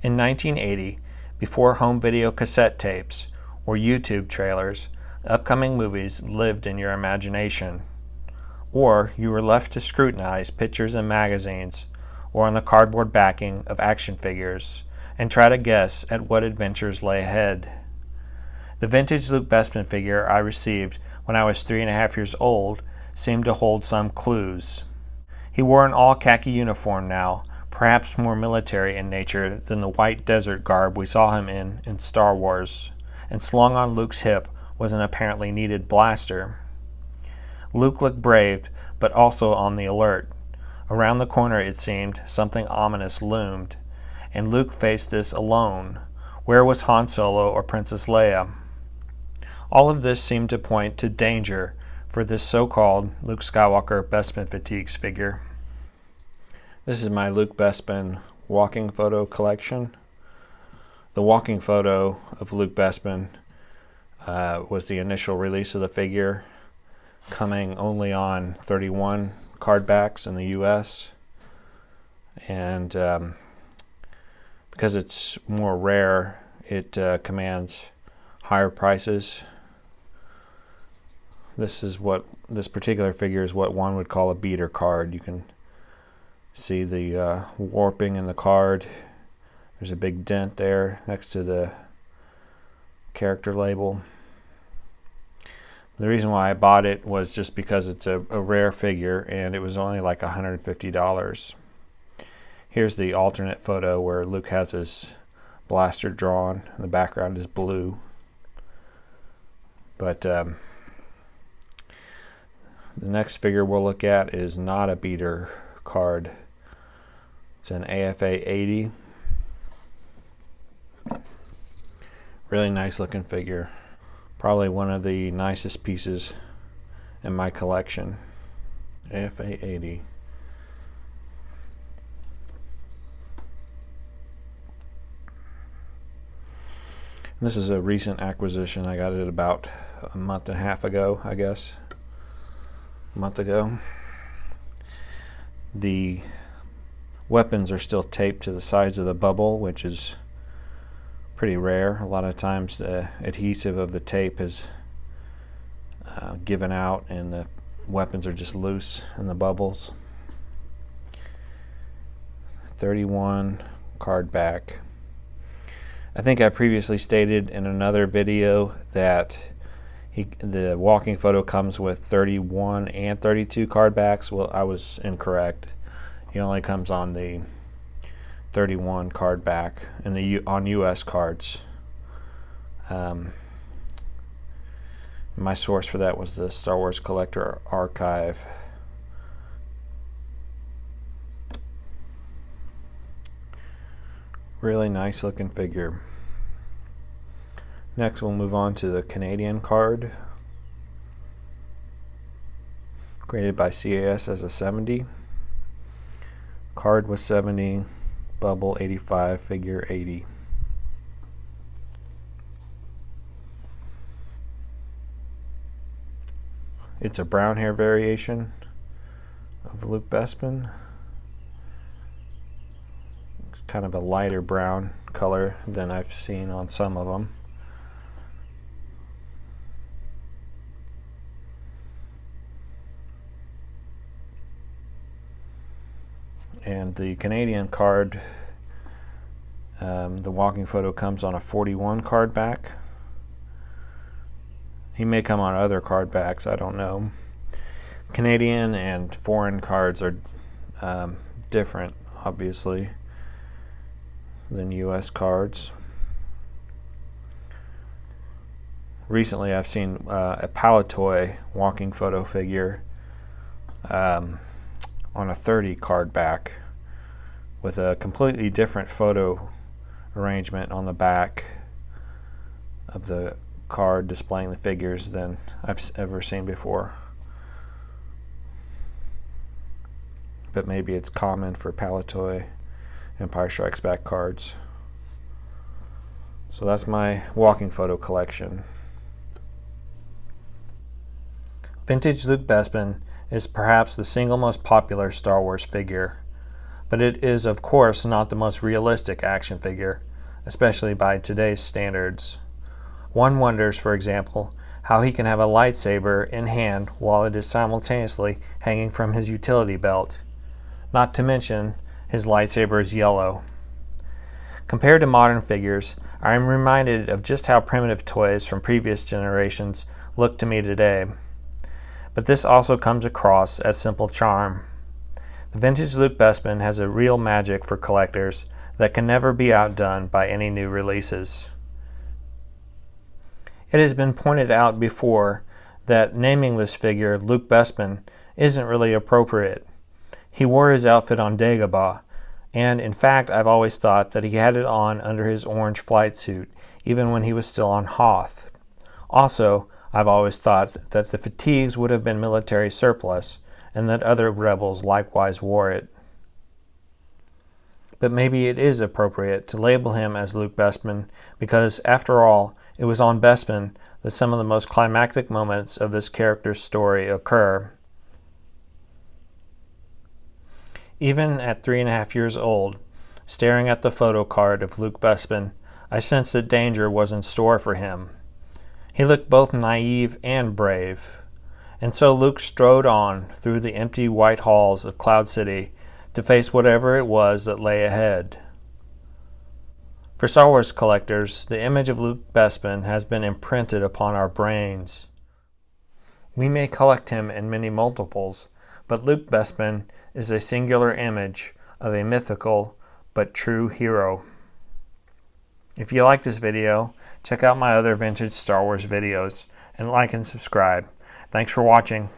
In 1980, before home video cassette tapes or YouTube trailers, upcoming movies lived in your imagination. Or you were left to scrutinize pictures in magazines or on the cardboard backing of action figures and try to guess at what adventures lay ahead. The vintage Luke Bespin figure I received when I was 3.5 years old seemed to hold some clues. He wore an all-khaki uniform now, perhaps more military in nature than the white desert garb we saw him in Star Wars, and slung on Luke's hip was an apparently needed blaster. Luke looked brave, but also on the alert. Around the corner, it seemed, something ominous loomed, and Luke faced this alone. Where was Han Solo or Princess Leia? All of this seemed to point to danger for this so-called Luke Skywalker Bespin Fatigues figure. This is my Luke Bespin walking photo collection. The walking photo of Luke Bespin was the initial release of the figure, coming only on 31 card backs in the US, and because it's more rare, it commands higher prices. This particular figure is what one would call a beater card. You can see the warping in the card. There's a big dent there next to the character label. The reason why I bought it was just because it's a rare figure and it was only like $150. Here's the alternate photo where Luke has his blaster drawn and the background is blue. But the next figure we'll look at is not a beater card. It's an AFA 80. Really nice looking figure. Probably one of the nicest pieces in my collection. AFA 80. This is a recent acquisition. I got it about a month and a half ago, I guess. A month ago. The weapons are still taped to the sides of the bubble, which is pretty rare. A lot of times the adhesive of the tape is given out and the weapons are just loose in the bubbles. 31 card back. I think I previously stated in another video that the walking photo comes with 31 and 32 card backs. Well, I was incorrect. He only comes on the 31 card back and on US cards. My source for that was the Star Wars Collector Archive. Really nice looking figure. Next we'll move on to the Canadian card, graded by CAS as a 70. Card was 70, bubble 85, figure 80. It's a brown hair variation of Luke Bespin. It's kind of a lighter brown color than I've seen on some of them. And the Canadian card, the walking photo comes on a 41 card back. He may come on other card backs, I don't know. Canadian and foreign cards are different, obviously, than US cards. Recently I've seen a Palatoy walking photo figure on a 30 card back with a completely different photo arrangement on the back of the card displaying the figures than I've ever seen before. But maybe it's common for Palatoy Empire Strikes Back cards. So that's my walking photo collection. Vintage Luke Bespin is perhaps the single most popular Star Wars figure, but it is of course not the most realistic action figure, especially by today's standards. One wonders, for example, how he can have a lightsaber in hand while it is simultaneously hanging from his utility belt. Not to mention, his lightsaber is yellow. Compared to modern figures, I am reminded of just how primitive toys from previous generations look to me today. But this also comes across as simple charm. The vintage Luke Bespin has a real magic for collectors that can never be outdone by any new releases. It has been pointed out before that naming this figure Luke Bespin isn't really appropriate. He wore his outfit on Dagobah, and in fact I've always thought that he had it on under his orange flight suit, even when he was still on Hoth. Also, I've always thought that the fatigues would have been military surplus, and that other rebels likewise wore it. But maybe it is appropriate to label him as Luke Bespin because, after all, it was on Bespin that some of the most climactic moments of this character's story occur. Even at 3.5 years old, staring at the photo card of Luke Bespin, I sensed that danger was in store for him. He looked both naive and brave, and so Luke strode on through the empty white halls of Cloud City to face whatever it was that lay ahead. For Star Wars collectors, the image of Luke Bespin has been imprinted upon our brains. We may collect him in many multiples, but Luke Bespin is a singular image of a mythical but true hero. If you like this video, check out my other vintage Star Wars videos and like and subscribe. Thanks for watching.